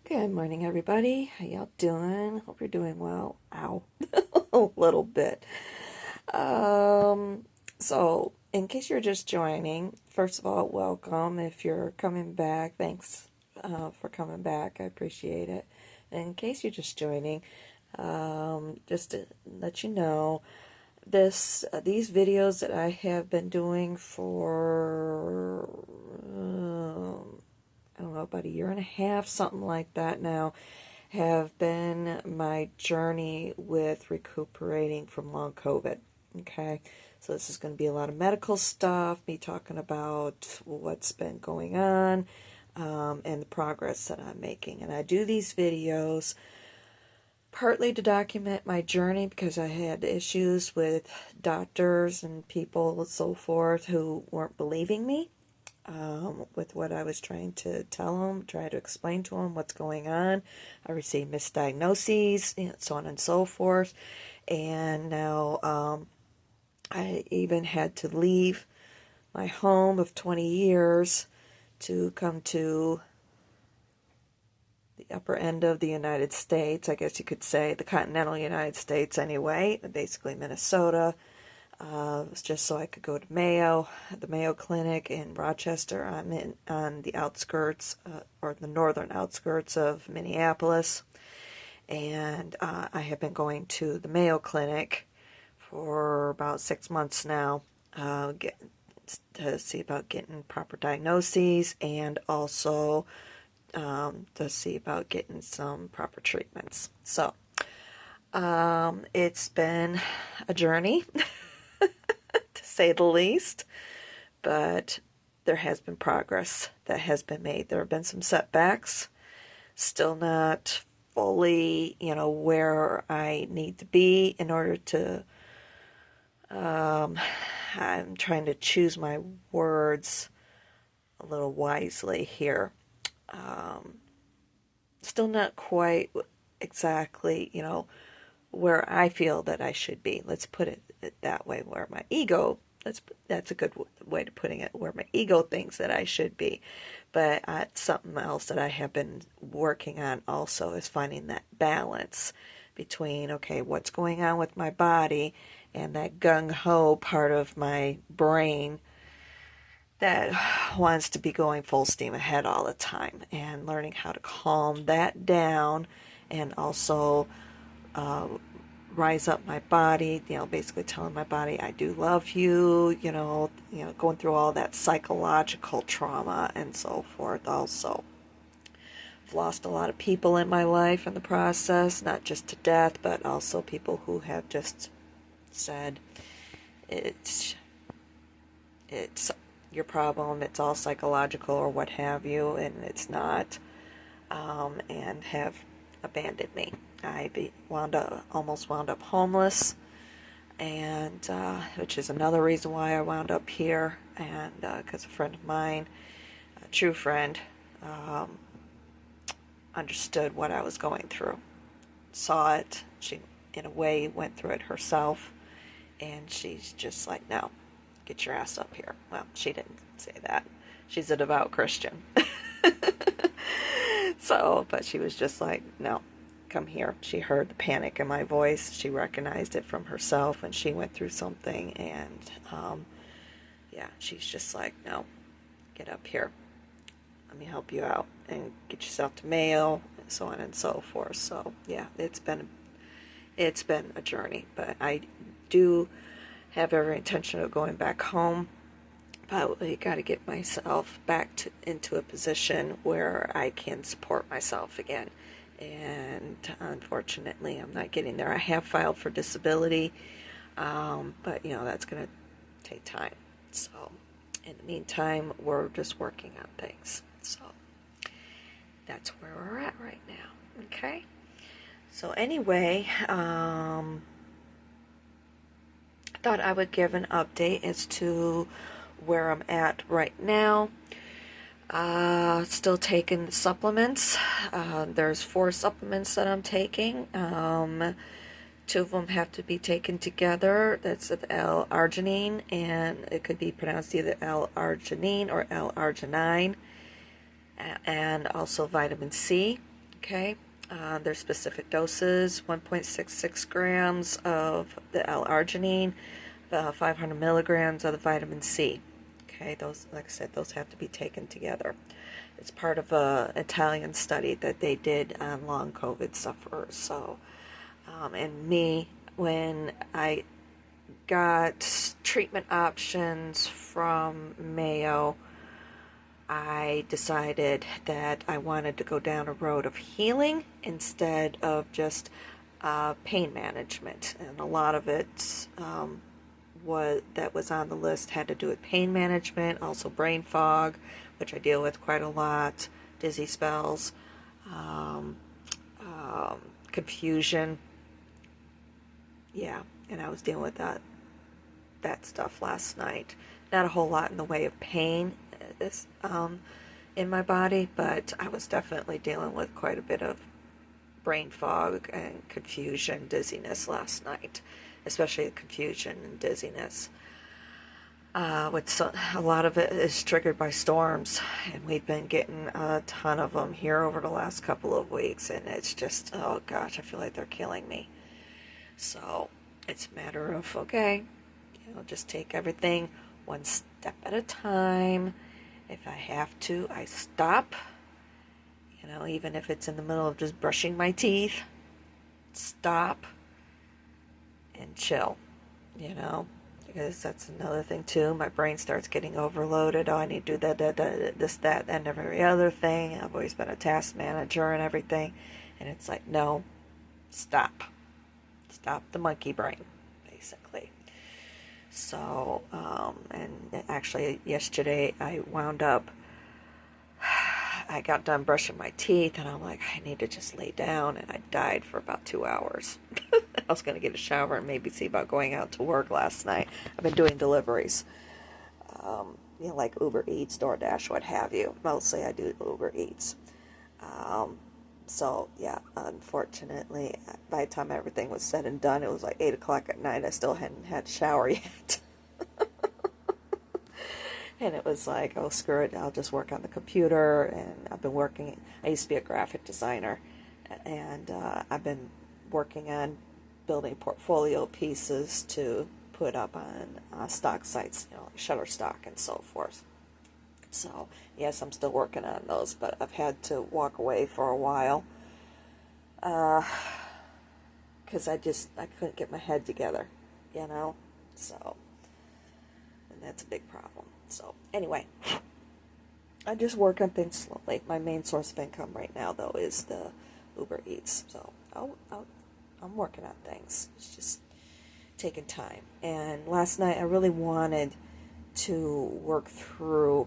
Good morning, everybody. How y'all doing? Hope you're doing well. Ow, a little bit. Um, so, in case you're just joining, first of all, welcome. If you're coming back, thanks for coming back. I appreciate it. And in case you're just joining, just to let you know, these videos that I have been doing for I don't know, about a year and a half, something like that now, have been my journey with recuperating from long COVID. Okay, so this is going to be a lot of medical stuff, me talking about what's been going on, and the progress that I'm making. And I do these videos partly to document my journey because I had issues with doctors and people and so forth who weren't believing me with what I was trying to tell them, try to explain to them what's going on. I received misdiagnoses, so on and so forth. And now I even had to leave my home of 20 years to come to the upper end of the United States, I guess you could say, the continental United States anyway, basically Minnesota. It was just so I could go to the Mayo Clinic in Rochester. I'm on the outskirts, or the northern outskirts of Minneapolis. And I have been going to the Mayo Clinic for about 6 months now, to see about getting proper diagnoses and also to see about getting some proper treatments. So it's been a journey. To say the least, but there has been progress that has been made. There have been some setbacks, still not fully, where I need to be in order to, I'm trying to choose my words a little wisely here. Still not quite exactly, where I feel that I should be. Let's put it that way, where my ego, that's a good way to putting it, where my ego thinks that I should be. But something else that I have been working on also is finding that balance between, okay, what's going on with my body and that gung-ho part of my brain that wants to be going full steam ahead all the time, and learning how to calm that down and also rise up my body, basically telling my body I do love you, going through all that psychological trauma and so forth also. I've lost a lot of people in my life in the process, not just to death, but also people who have just said, it's your problem, it's all psychological or what have you, and it's not, and have abandoned me. I almost wound up homeless, and which is another reason why I wound up here. And because a friend of mine, a true friend, understood what I was going through, saw it. She, in a way, went through it herself, and she's just like, "No, get your ass up here." Well, she didn't say that. She's a devout Christian. So, but she was just like, "No, come here." She heard the panic in my voice. She recognized it from herself when she went through something. And yeah, she's just like, "No, get up here. Let me help you out and get yourself to Mayo," and so on and so forth. So yeah, it's been a journey, but I do have every intention of going back home. But I got to get myself back into a position where I can support myself again. And unfortunately, I'm not getting there. I have filed for disability, but that's going to take time. So in the meantime, we're just working on things. So that's where we're at right now. Okay. So anyway, I thought I would give an update as to where I'm at right now. Still taking supplements. There's 4 supplements that I'm taking. 2 of them have to be taken together. That's the L-arginine, and it could be pronounced either L-arginine or L-arginine, and also vitamin C. Okay. There's specific doses: 1.66 grams of the L-arginine, 500 milligrams of the vitamin C. Okay, those, like I said, those have to be taken together. It's part of a Italian study that they did on long COVID sufferers. So, and me, when I got treatment options from Mayo, I decided that I wanted to go down a road of healing instead of just pain management. And a lot of it that was on the list had to do with pain management, also brain fog, which I deal with quite a lot, dizzy spells, um, confusion. Yeah, and I was dealing with that stuff last night. Not a whole lot in the way of pain this in my body, but I was definitely dealing with quite a bit of brain fog and confusion, dizziness last night, especially confusion and dizziness. A lot of it is triggered by storms, and we've been getting a ton of them here over the last couple of weeks, and it's just, oh gosh, I feel like they're killing me. So it's a matter of, okay, just take everything one step at a time. If I have to, I stop. Even if it's in the middle of just brushing my teeth, stop and chill, because that's another thing too. My brain starts getting overloaded. Oh, I need to do this, that, and every other thing. I've always been a task manager and everything. And it's like, no, stop. Stop the monkey brain, basically. So, and actually yesterday I wound up, I got done brushing my teeth and I'm like, I need to just lay down, and I died for about 2 hours. I was going to get a shower and maybe see about going out to work last night. I've been doing deliveries, like Uber Eats, DoorDash, what have you. Mostly I do Uber Eats. So, yeah, unfortunately, by the time everything was said and done, it was like 8 o'clock at night. I still hadn't had a shower yet. And it was like, oh, screw it, I'll just work on the computer. And I've been working, I used to be a graphic designer, and I've been working on building portfolio pieces to put up on stock sites, like Shutterstock and so forth. So, yes, I'm still working on those, but I've had to walk away for a while because I couldn't get my head together, so, and that's a big problem. So, anyway, I just work on things slowly. My main source of income right now, though, is the Uber Eats, so I'm working on things. It's just taking time. And last night I really wanted to work through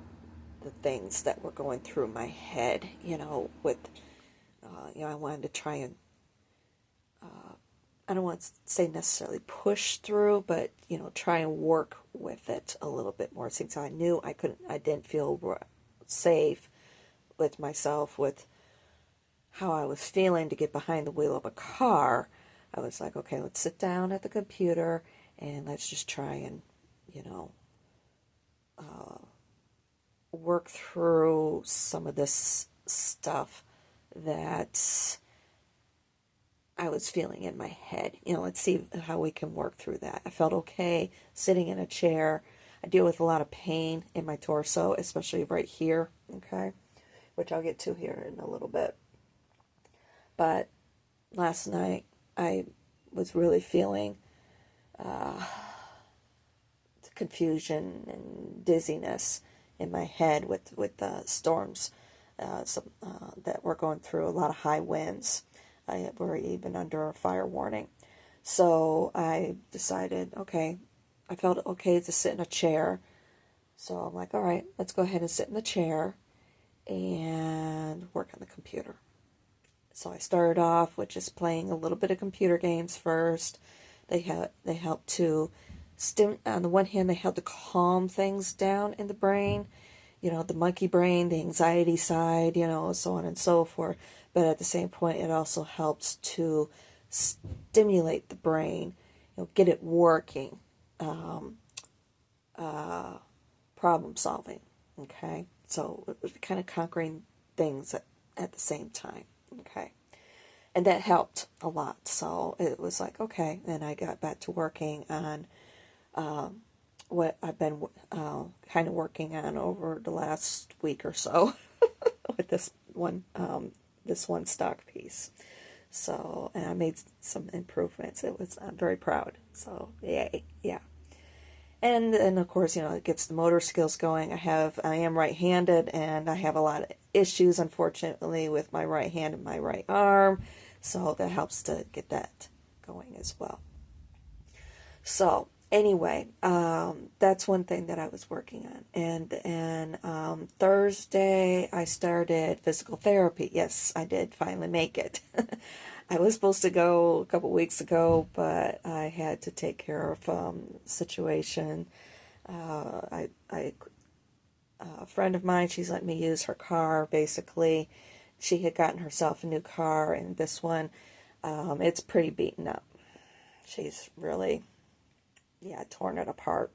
the things that were going through my head, I wanted to try and, I don't want to say necessarily push through, but, try and work with it a little bit more, since I knew I didn't feel safe with myself, with how I was feeling to get behind the wheel of a car. I was like, okay, let's sit down at the computer and let's just try and, work through some of this stuff that I was feeling in my head. Let's see how we can work through that. I felt okay sitting in a chair. I deal with a lot of pain in my torso, especially right here, okay, which I'll get to here in a little bit. But last night I was really feeling confusion and dizziness in my head with the storms that we're going through, a lot of high winds. We're even under a fire warning. So I decided, okay, I felt okay to sit in a chair. So I'm like, all right, let's go ahead and sit in the chair and work on the computer. So I started off with just playing a little bit of computer games first. They help to on the one hand, they help to calm things down in the brain, the monkey brain, the anxiety side, so on and so forth. But at the same point, it also helps to stimulate the brain, get it working, problem solving. Okay, so it was kind of conquering things at the same time. Okay. And that helped a lot. So it was like, okay. And I got back to working on what I've been kind of working on over the last week or so with this one stock piece. So, and I made some improvements. I'm very proud. So, yay, yeah. And of course, it gets the motor skills going. I am right-handed, and I have a lot of issues, unfortunately, with my right hand and my right arm. So that helps to get that going as well. So anyway, that's one thing that I was working on. And Thursday I started physical therapy. Yes, I did finally make it. I was supposed to go a couple weeks ago, but I had to take care of situation. A friend of mine, she's let me use her car. Basically, she had gotten herself a new car, and this one, it's pretty beaten up. She's really, yeah, torn it apart.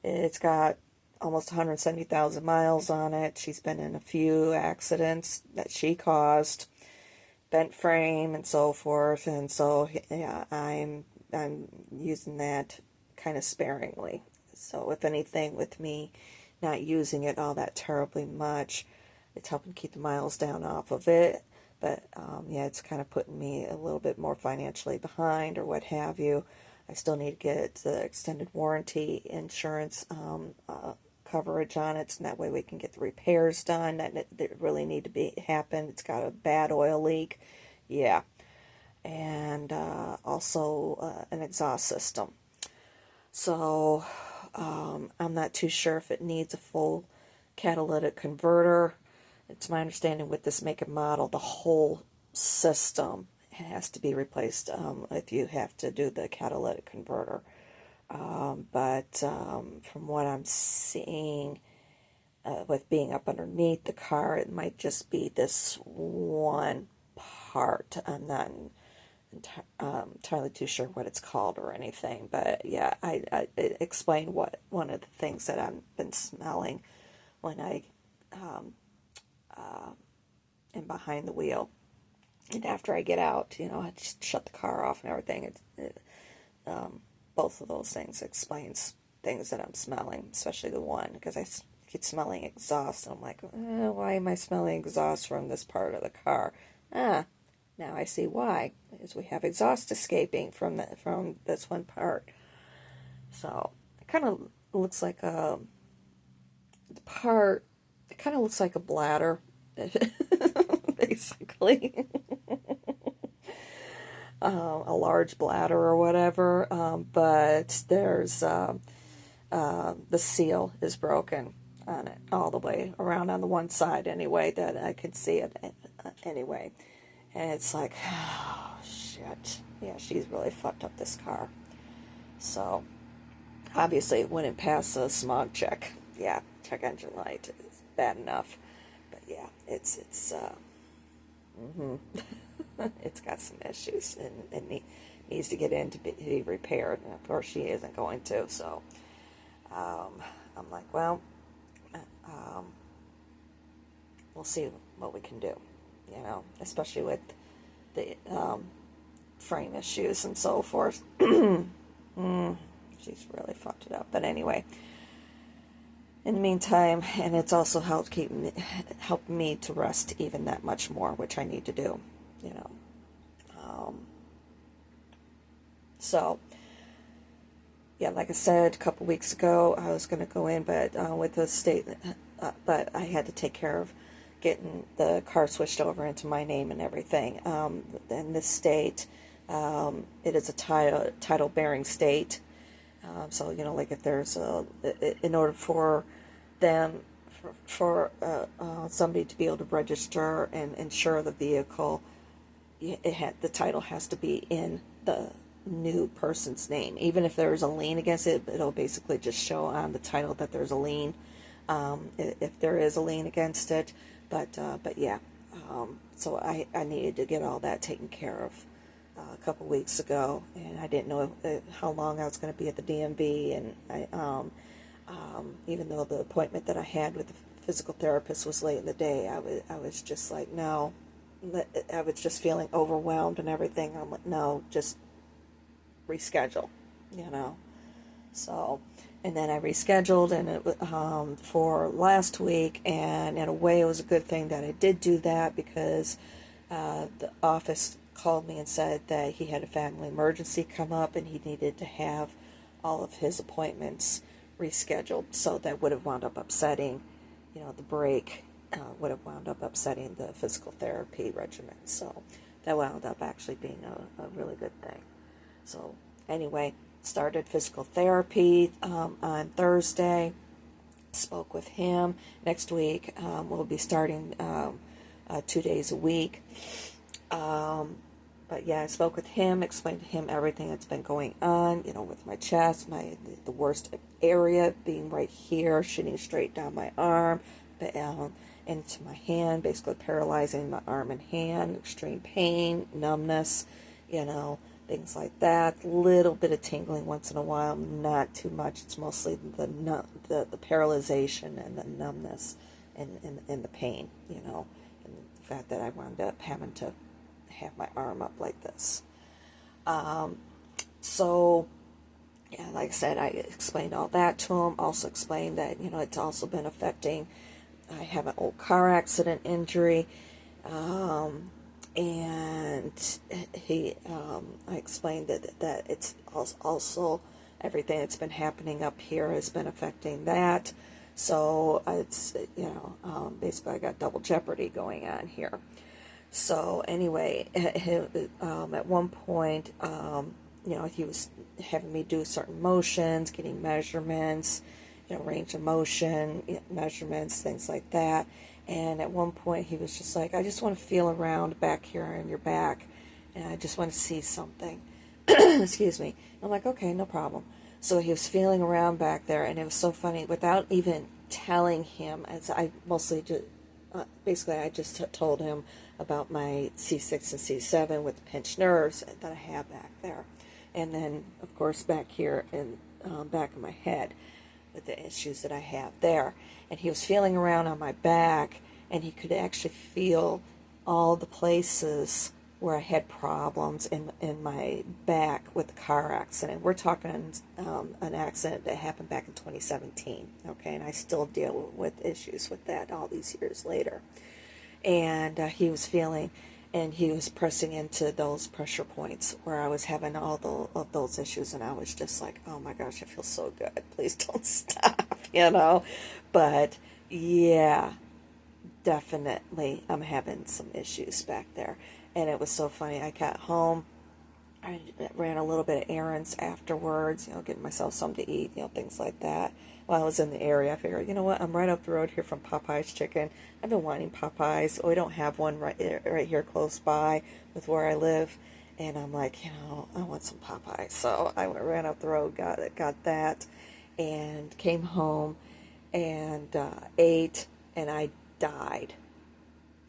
It's got almost 170,000 miles on it. She's been in a few accidents that she caused, bent frame and so forth. And so, yeah, I'm using that kind of sparingly. So if anything, with me not using it all that terribly much, it's helping keep the miles down off of it. But yeah, it's kind of putting me a little bit more financially behind or what have you. I still need to get the extended warranty insurance coverage on it, so that way we can get the repairs done that really need to happen. It's got a bad oil leak, yeah, and also an exhaust system. So I'm not too sure if it needs a full catalytic converter. It's my understanding with this make and model, the whole system has to be replaced if you have to do the catalytic converter. But from what I'm seeing, with being up underneath the car, it might just be this one part. I'm not entirely too sure what it's called or anything, but yeah, I explained what one of the things that I've been smelling when I am behind the wheel. And after I get out, I just shut the car off and everything. Both of those things explains things that I'm smelling, especially the one, because I keep smelling exhaust, and I'm like, why am I smelling exhaust from this part of the car? Now I see why, is we have exhaust escaping from this one part. So it kind of looks like a bladder, basically. A large bladder or whatever, but there's the seal is broken on it all the way around on the one side anyway, that I could see it anyway. And it's like, oh, shit. Yeah, she's really fucked up this car. So, obviously it wouldn't pass a smog check. Yeah, check engine light is bad enough. But yeah, it's it's got some issues, and it needs to get in to be repaired. And of course, she isn't going to. So I'm like, well, um, we'll see what we can do. Especially with the frame issues and so forth. She's really fucked it up. But anyway, in the meantime, and it's also helped me to rest even that much more, which I need to do. So, yeah, like I said a couple weeks ago, I was going to go in, but with the state, but I had to take care of getting the car switched over into my name and everything. In this state, it is a title-bearing state. So, like if there's in order for them, for somebody to be able to register and insure the vehicle, the title has to be in the new person's name. Even if there's a lien against it, it'll basically just show on the title that there's a lien, if there is a lien against it. But yeah, so I needed to get all that taken care of a couple weeks ago, and I didn't know how long I was going to be at the DMV, and even though the appointment that I had with the physical therapist was late in the day, I was just like, no, I was just feeling overwhelmed and everything. I'm like, no, just reschedule, you know. So, and then I rescheduled, and for last week, and in a way, it was a good thing that I did do that because the office called me and said that he had a family emergency come up, and he needed to have all of his appointments rescheduled. So that would have wound up upsetting, the break would have wound up upsetting the physical therapy regimen. So that wound up actually being a really good thing. So anyway, started physical therapy on Thursday. Spoke with him. Next week we'll be starting 2 days a week. But yeah, I spoke with him, explained to him everything that's been going on, with my chest, the worst area being right here, shooting straight down my arm, into my hand, basically paralyzing my arm and hand, extreme pain, numbness, things like that. Little bit of tingling once in a while, not too much. It's mostly the paralyzation and the numbness and the pain, and the fact that I wound up having to have my arm up like this. So, yeah, like I said, I explained all that to him. Also explained that, it's also been affecting. I have an old car accident injury. And I explained that it's also everything that's been happening up here has been affecting that. So it's, basically I got double jeopardy going on here. So anyway, at one point, he was having me do certain motions, getting measurements, range of motion, measurements, things like that. And at one point he was just like, I just want to feel around back here in your back, and I just want to see something. Excuse me. I'm like, okay, no problem. So he was feeling around back there, and it was so funny, without even telling him, as I mostly just, basically I just told him about my C6 and C7 with the pinched nerves that I have back there. And then, of course, back here in back of my head with the issues that I have there. And he was feeling around on my back, and he could actually feel all the places where I had problems in my back with the car accident. We're talking an accident that happened back in 2017, okay? And I still deal with issues with that all these years later. And he was feeling, and he was pressing into those pressure points where I was having all of those issues, and I was just like, oh my gosh, I feel so good. Please don't stop, But yeah, definitely I'm having some issues back there. And it was so funny. I got home, I ran a little bit of errands afterwards, getting myself something to eat, things like that. While I was in the area, I figured, you know what, I'm right up the road here from Popeye's Chicken. I've been wanting Popeyes. We don't have one right here close by with where I live. And I'm like, I want some Popeyes. So I ran up the road, got that, and came home and ate, and I died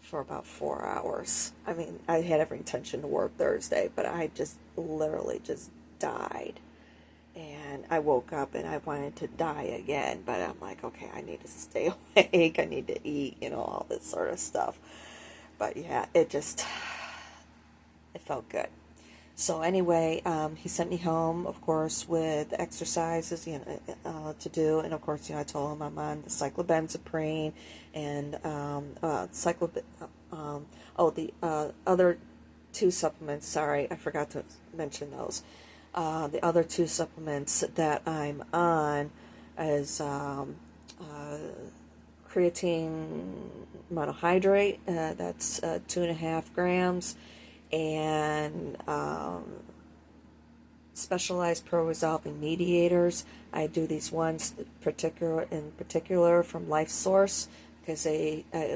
for about 4 hours. I mean, I had every intention to work Thursday, but I just literally just died. And I woke up and I wanted to die again, but I'm like, okay, I need to stay awake. I need to eat, all this sort of stuff. But yeah, it felt good. So anyway, he sent me home, of course, with exercises, to do. And of course, I told him I'm on the cyclobenzaprine and the other two supplements. Sorry, I forgot to mention those. The other two supplements that I'm on is creatine monohydrate. That's 2.5 grams. And specialized pro-resolving mediators. I do these ones in particular from Life Source, because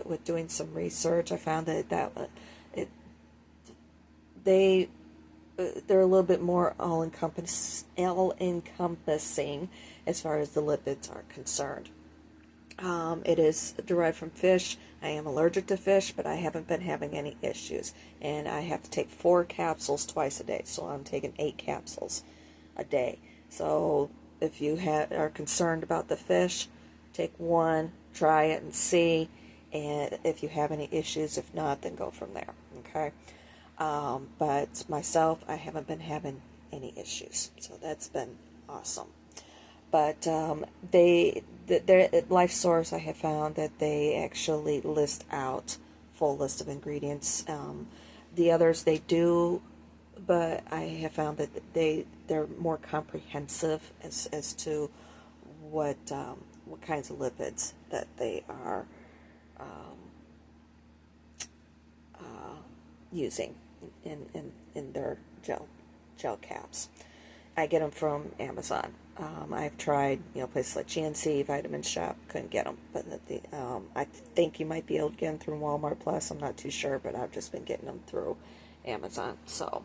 with doing some research, I found they're a little bit more all-encompassing as far as the lipids are concerned. It is derived from fish. I am allergic to fish, but I haven't been having any issues. And I have to take 4 capsules twice a day, so I'm taking 8 capsules a day. So if you are concerned about the fish, take one, try it and see. and if you have any issues. If not, then go from there. Okay. But myself, I haven't been having any issues, so that's been awesome. But their Life Source, I have found that they actually list out full list of ingredients. The others they do, but I have found that they're more comprehensive as to what kinds of lipids that they are um, using in their gel caps. I get them from Amazon. I've tried, places like GNC, Vitamin Shop, couldn't get them. But I think you might be able to get them through Walmart Plus. I'm not too sure, but I've just been getting them through Amazon. So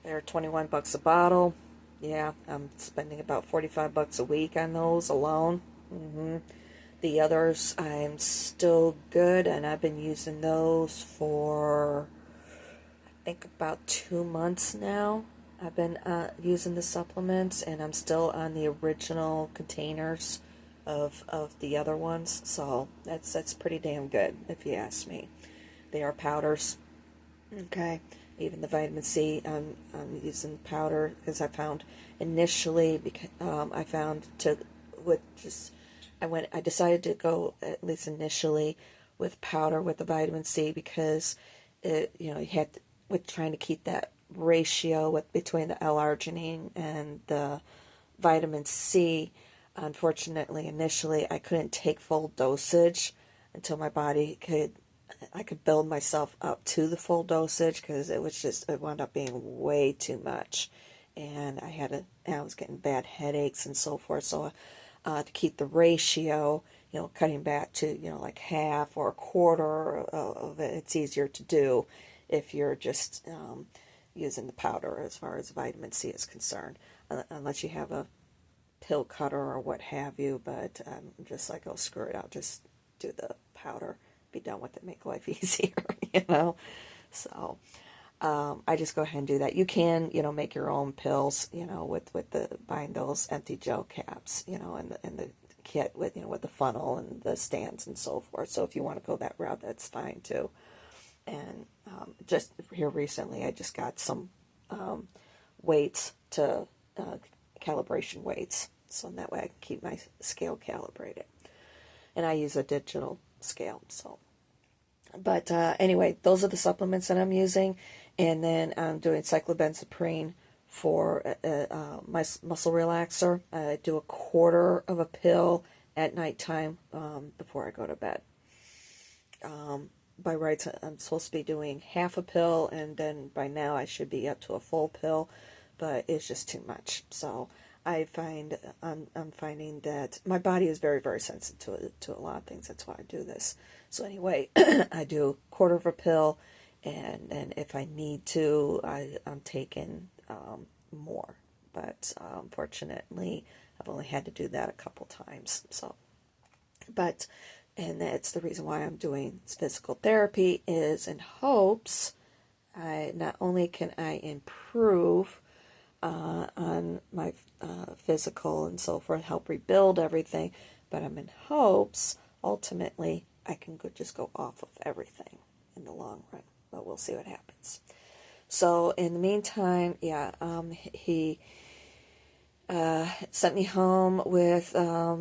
they're 21 bucks a bottle. Yeah, I'm spending about 45 bucks a week on those alone. The others, I'm still good, and I've been using those for, I think, about 2 months now. I've been using the supplements, and I'm still on the original containers of the other ones, so that's pretty damn good, if you ask me. They are powders, okay? Even the vitamin C, I'm using powder because I found initially, because I found to with just I decided to go at least initially with powder with the vitamin C because you had with trying to keep that ratio between the L-arginine and the vitamin C. Unfortunately, initially I couldn't take full dosage until my body I could build myself up to the full dosage because it wound up being way too much, and I was getting bad headaches and so forth. So to keep the ratio, cutting back to like half or a quarter of it, it's easier to do if you're just using the powder as far as vitamin C is concerned, unless you have a pill cutter or what have you. But I'm just like, oh, screw it, I'll just do the powder, be done with it, make life easier. So I just go ahead and do that. You can, make your own pills, with the buying those empty gel caps, and the kit with the funnel and the stands and so forth. So if you want to go that route, that's fine too. And just here recently, I just got some weights to calibration weights, so that way I can keep my scale calibrated. And I use a digital scale, so. But anyway, those are the supplements that I'm using, and then I'm doing cyclobenzaprine for my muscle relaxer. I do a quarter of a pill at nighttime before I go to bed. By rights, I'm supposed to be doing half a pill, and then by now I should be up to a full pill, but it's just too much. So I'm finding that my body is very, very sensitive to a lot of things. That's why I do this. So anyway, I do a quarter of a pill, and if I need to, I'm taking more. But unfortunately, I've only had to do that a couple times. So, and that's the reason why I'm doing physical therapy, is in hopes not only can I improve on my physical and so forth, help rebuild everything, but I'm in hopes ultimately I can just go off of everything in the long run. But we'll see what happens. So in the meantime, he sent me home with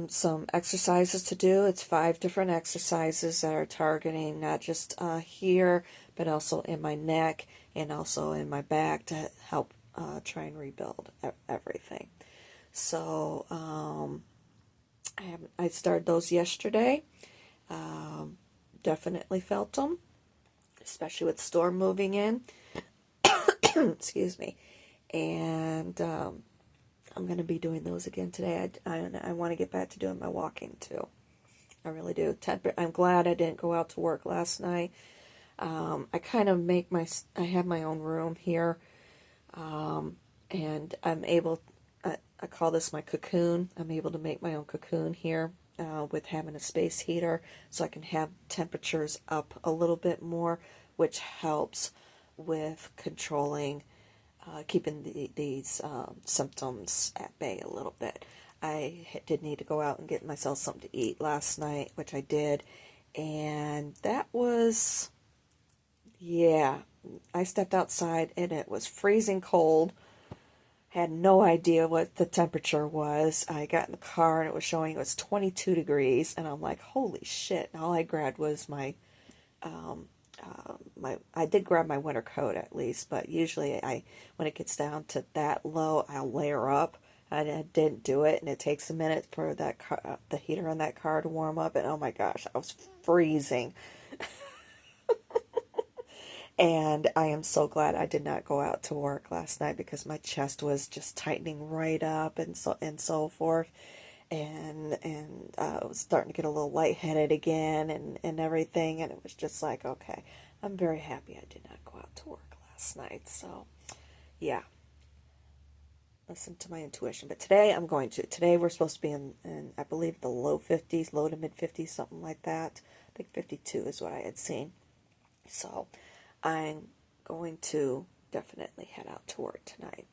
some exercises to do. It's 5 different exercises that are targeting not just here, but also in my neck and also in my back to help try and rebuild everything. So I started those yesterday. Definitely felt them, especially with the storm moving in. Excuse me. And I'm going to be doing those again today. I want to get back to doing my walking too. I really do. I'm glad I didn't go out to work last night. I kind of I have my own room here. And I'm able, I call this my cocoon. I'm able to make my own cocoon here with having a space heater, so I can have temperatures up a little bit more, which helps with controlling, keeping these symptoms at bay a little bit. I did need to go out and get myself something to eat last night, which I did, And that was, yeah, I stepped outside and it was freezing cold. Had no idea what the temperature was. I got in the car and it was showing it was 22 degrees, and I'm like, holy shit. And all I grabbed was um, I did grab my winter coat at least, but usually when it gets down to that low, I'll layer up. And I didn't do it, and it takes a minute for the heater on that car to warm up, and oh my gosh, I was freezing. And I am so glad I did not go out to work last night because my chest was just tightening right up and so forth. And I was starting to get a little lightheaded again and everything. And it was just like, okay, I'm very happy I did not go out to work last night. So, yeah, listen to my intuition. But today I'm going to. Today we're supposed to be in I believe, the low 50s, low to mid 50s, something like that. I think 52 is what I had seen. So I'm going to definitely head out to work tonight.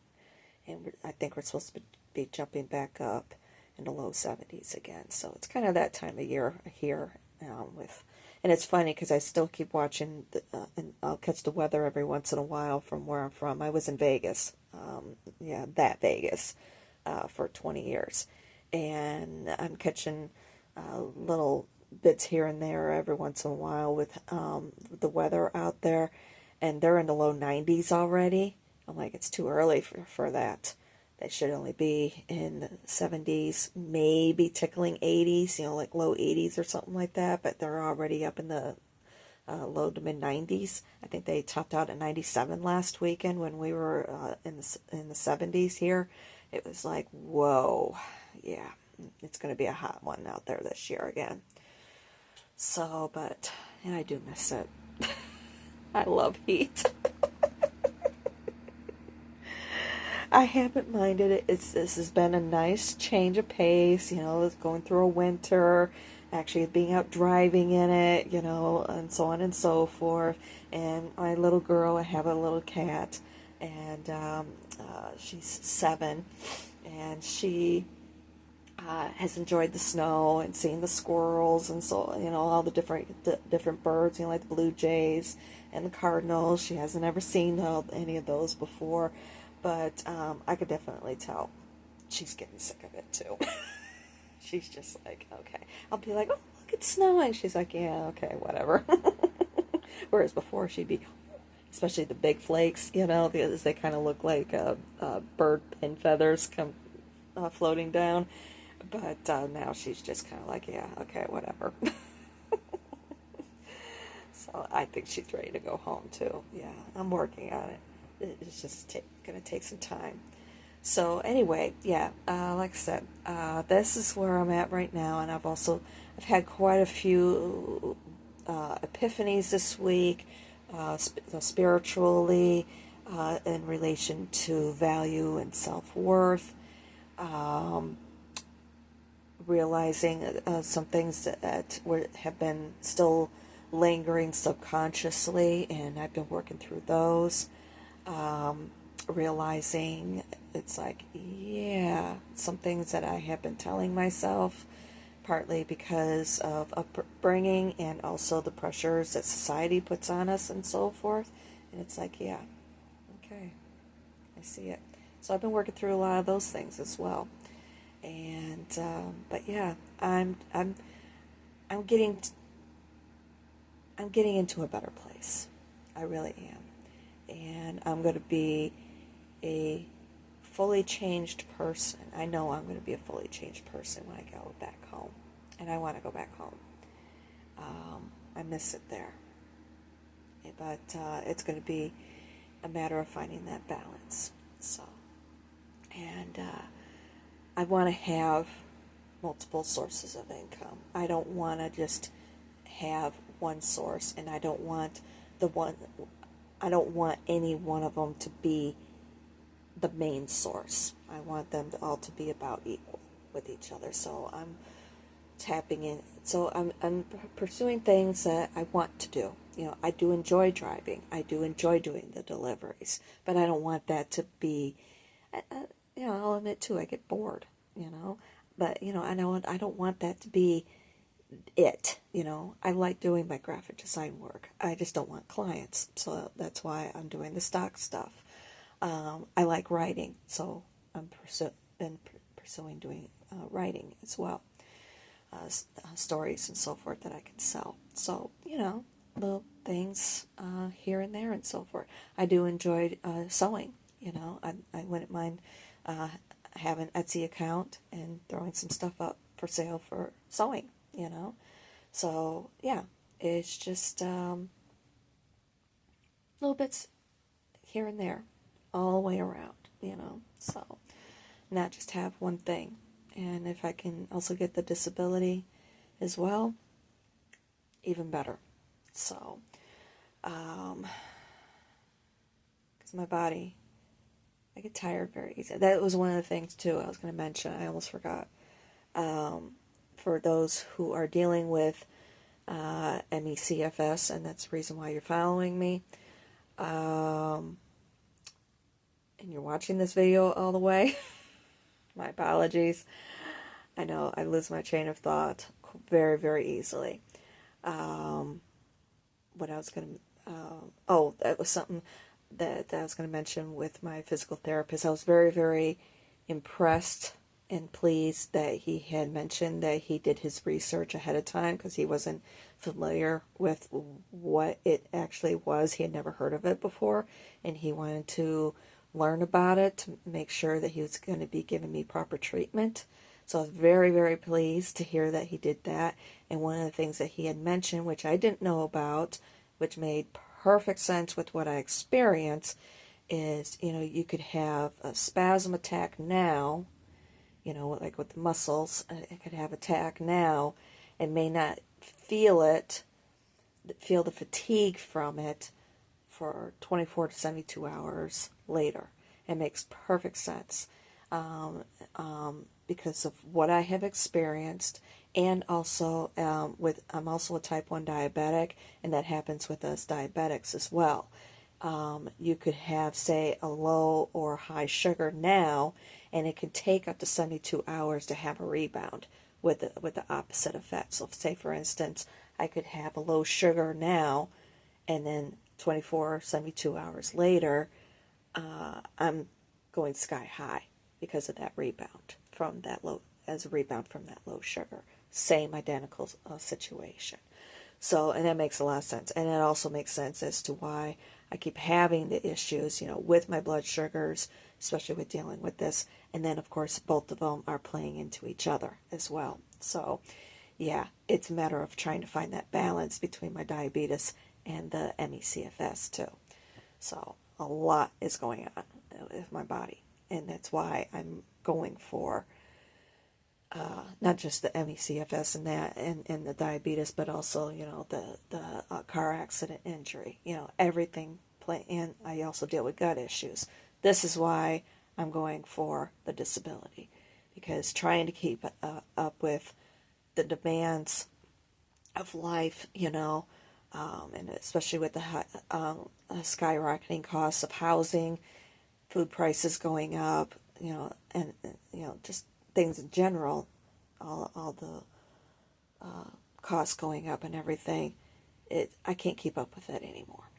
And I think we're supposed to be jumping back up in the low 70s again. So it's kind of that time of year here and it's funny because I still keep watching, and I'll catch the weather every once in a while from where I'm from. I was in Vegas, that Vegas, for 20 years. And I'm catching little bits here and there every once in a while with the weather out there, and they're in the low 90s already. I'm like, it's too early for that. They should only be in the 70s, maybe tickling 80s, like low 80s or something like that, but they're already up in the low to mid 90s. I think they topped out at 97 last weekend when we were in the 70s here. It was like, whoa, yeah, it's going to be a hot one out there this year again. So, and I do miss it. I love heat. I haven't minded it. This has been a nice change of pace, going through a winter, actually being out driving in it, and so on and so forth. And my little girl, I have a little cat, and she's 7, and she has enjoyed the snow and seeing the squirrels and so all the different birds, like the blue jays and the cardinals. She hasn't ever seen any of those before, but I could definitely tell she's getting sick of it too. She's just like, okay. I'll be like, oh, look, it's snowing. She's like, yeah, okay, whatever. Whereas before she'd be, especially the big flakes, because they kind of look like bird pin feathers come floating down. But now she's just kind of like, yeah, okay, whatever. So I think she's ready to go home too. Yeah, I'm working on it. It's just going to take some time. So anyway, yeah, like I said, this is where I'm at right now, and I've had quite a few epiphanies this week, spiritually, in relation to value and self-worth. Realizing some things that have been still lingering subconsciously, and I've been working through those. Realizing it's like, yeah, some things that I have been telling myself, partly because of upbringing and also the pressures that society puts on us and so forth. And it's like, yeah, okay, I see it. So I've been working through a lot of those things as well. And but yeah, I'm getting into a better place. I really am, and I'm going to be a fully changed person. I know I'm going to be a fully changed person when I go back home, and I want to go back home. I miss it there, but it's going to be a matter of finding that balance. So, and I want to have multiple sources of income. I don't want to just have one source, and I don't want any one of them to be the main source. I want them all to be about equal with each other. So I'm tapping in. So I'm pursuing things that I want to do. I do enjoy driving. I do enjoy doing the deliveries, but I don't want that to be. I'll admit too, I get bored. But I don't want that to be it. I like doing my graphic design work. I just don't want clients, so that's why I'm doing the stock stuff. I like writing, so I'm been pursuing doing writing as well, stories and so forth that I can sell. So little things here and there and so forth. I do enjoy sewing. I wouldn't mind have an Etsy account and throwing some stuff up for sale for sewing. So yeah, it's just little bits here and there, all the way around. So not just have one thing. And if I can also get the disability as well, even better. So, because my body, I get tired very easily. That was one of the things too I was going to mention. I almost forgot. For those who are dealing with ME/CFS, and that's the reason why you're following me, and you're watching this video all the way, my apologies. I know I lose my train of thought very, very easily. What I was going to, that was something that I was going to mention with my physical therapist. I was very, very impressed and pleased that he had mentioned that he did his research ahead of time, because he wasn't familiar with what it actually was. He had never heard of it before, and he wanted to learn about it to make sure that he was going to be giving me proper treatment. So I was very, very pleased to hear that he did that. And one of the things that he had mentioned, which I didn't know about, which made perfect sense with what I experienced, is, you could have a spasm attack now, like with the muscles, it could have attack now and may not feel the fatigue from it for 24 to 72 hours later. It makes perfect sense. Because of what I have experienced, and also I'm also a type 1 diabetic, and that happens with us diabetics as well. You could have, say, a low or high sugar now, and it can take up to 72 hours to have a rebound with the opposite effect. So say, for instance, I could have a low sugar now, and then 24, 72 hours later, I'm going sky high because of that rebound from that low, as a rebound from that low sugar. Same identical situation. So, and that makes a lot of sense. And it also makes sense as to why I keep having the issues, with my blood sugars, especially with dealing with this. And then, of course, both of them are playing into each other as well. So, yeah, it's a matter of trying to find that balance between my diabetes and the ME/CFS too. So, a lot is going on with my body. And that's why I'm going for not just the ME/CFS and that and the diabetes, but also, the car accident injury, everything and I also deal with gut issues. This is why I'm going for the disability, because trying to keep up with the demands of life, and especially with the skyrocketing costs of housing, food prices going up, and just things in general, all the costs going up and everything, I can't keep up with it anymore.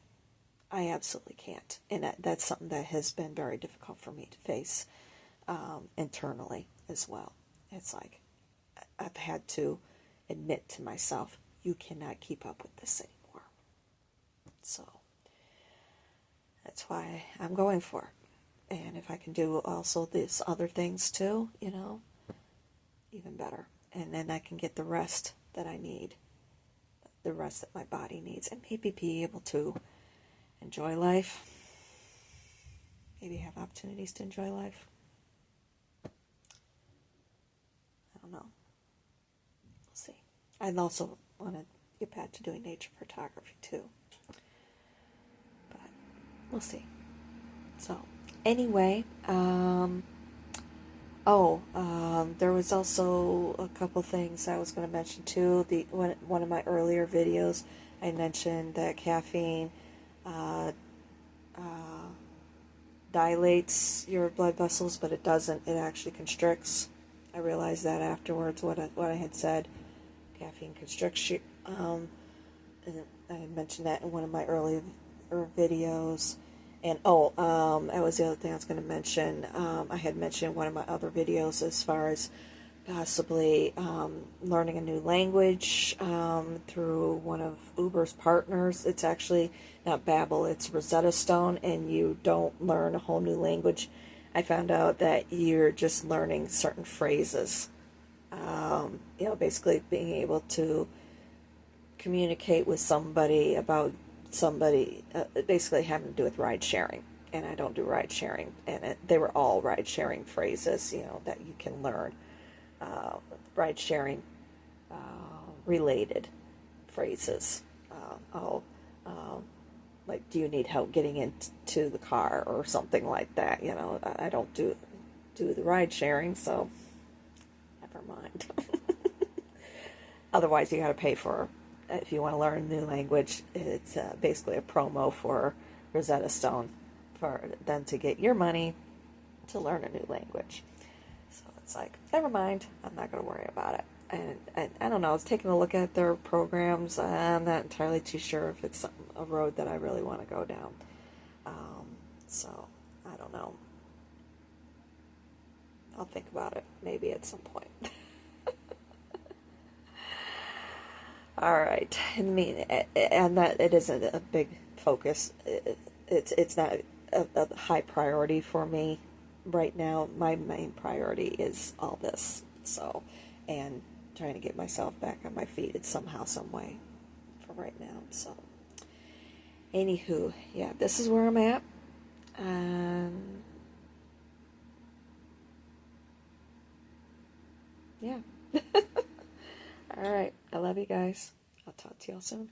I absolutely can't. And that's something that has been very difficult for me to face internally as well. It's like I've had to admit to myself, you cannot keep up with this anymore. So that's why I'm going for it. And if I can do also these other things too, even better. And then I can get the rest that I need, the rest that my body needs, and maybe be able to enjoy life. Maybe have opportunities to enjoy life. I don't know. We'll see. I'd also want to get back to doing nature photography too. But we'll see. So, anyway, there was also a couple things I was going to mention too. One of my earlier videos, I mentioned that caffeine dilates your blood vessels, but it doesn't. It actually constricts. I realized that afterwards, what I had said, caffeine constriction. And I mentioned that in one of my earlier videos. And that was the other thing I was going to mention. I had mentioned in one of my other videos as far as possibly learning a new language through one of Uber's partners. It's actually not Babbel, it's Rosetta Stone, and you don't learn a whole new language. I found out that you're just learning certain phrases. Basically being able to communicate with somebody about somebody, basically having to do with ride sharing. And I don't do ride sharing, and they were all ride sharing phrases, that you can learn. Ride sharing related phrases. Like, do you need help getting into the car or something like that? I don't do the ride sharing, so never mind. Otherwise, you got to pay for, if you want to learn a new language, it's basically a promo for Rosetta Stone for them to get your money to learn a new language. So it's like, never mind, I'm not going to worry about it. And I don't know, I was taking a look at their programs. I'm not entirely too sure if it's a road that I really want to go down. So, I don't know. I'll think about it maybe at some point. All right. I mean, and that it isn't a big focus. It's not a high priority for me right now. My main priority is all this. So, and trying to get myself back on my feet in somehow, some way for right now. So, anywho, yeah, this is where I'm at. Yeah. All right. I love you guys. I'll talk to y'all soon.